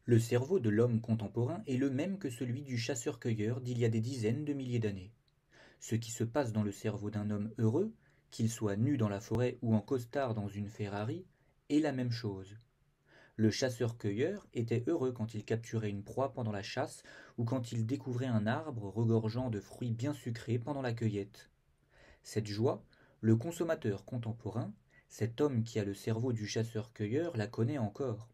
Le cerveau de l'homme contemporain est le même que celui du chasseur-cueilleur d'il y a des dizaines de milliers d'années. Ce qui se passe dans le cerveau d'un homme heureux, qu'il soit nu dans la forêt ou en costard dans une Ferrari, est la même chose. Le chasseur-cueilleur était heureux quand il capturait une proie pendant la chasse ou quand il découvrait un arbre regorgeant de fruits bien sucrés pendant la cueillette. Cette joie, le consommateur contemporain, cet homme qui a le cerveau du chasseur-cueilleur, la connaît encore.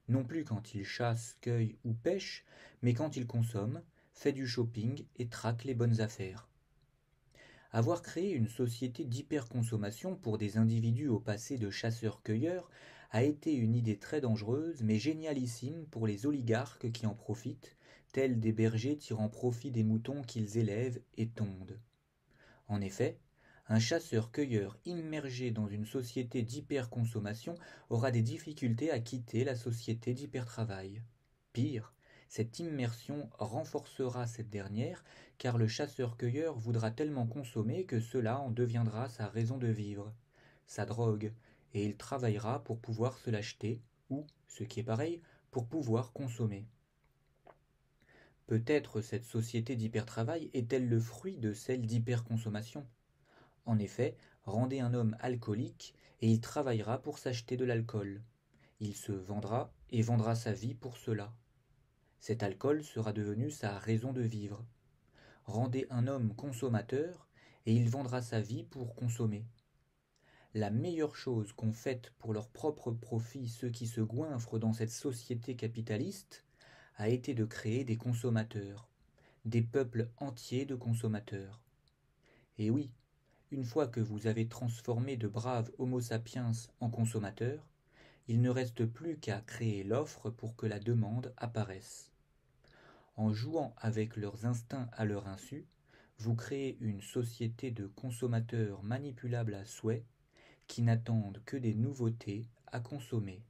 Non plus quand il chasse, cueille ou pêche, mais quand il consomme, fait du shopping et traque les bonnes affaires. Avoir créé une société d'hyperconsommation pour des individus au passé de chasseurs-cueilleurs a été une idée très dangereuse mais génialissime pour les oligarques qui en profitent, tels des bergers tirant profit des moutons qu'ils élèvent et tondent. En effet, un chasseur-cueilleur immergé dans une société d'hyperconsommation aura des difficultés à quitter la société d'hypertravail. Pire, cette immersion renforcera cette dernière, car le chasseur-cueilleur voudra tellement consommer que cela en deviendra sa raison de vivre, sa drogue, et il travaillera pour pouvoir se l'acheter, ou, ce qui est pareil, pour pouvoir consommer. Peut-être cette société d'hypertravail est-elle le fruit de celle d'hyperconsommation. En effet, rendez un homme alcoolique, et il travaillera pour s'acheter de l'alcool. Il se vendra et vendra sa vie pour cela. Cet alcool sera devenu sa raison de vivre. Rendez un homme consommateur, et il vendra sa vie pour consommer. La meilleure chose qu'ont faite pour leur propre profit ceux qui se goinfrent dans cette société capitaliste a été de créer des consommateurs, des peuples entiers de consommateurs. Et oui, une fois que vous avez transformé de braves Homo sapiens en consommateurs, il ne reste plus qu'à créer l'offre pour que la demande apparaisse. En jouant avec leurs instincts à leur insu, vous créez une société de consommateurs manipulables à souhait qui n'attendent que des nouveautés à consommer.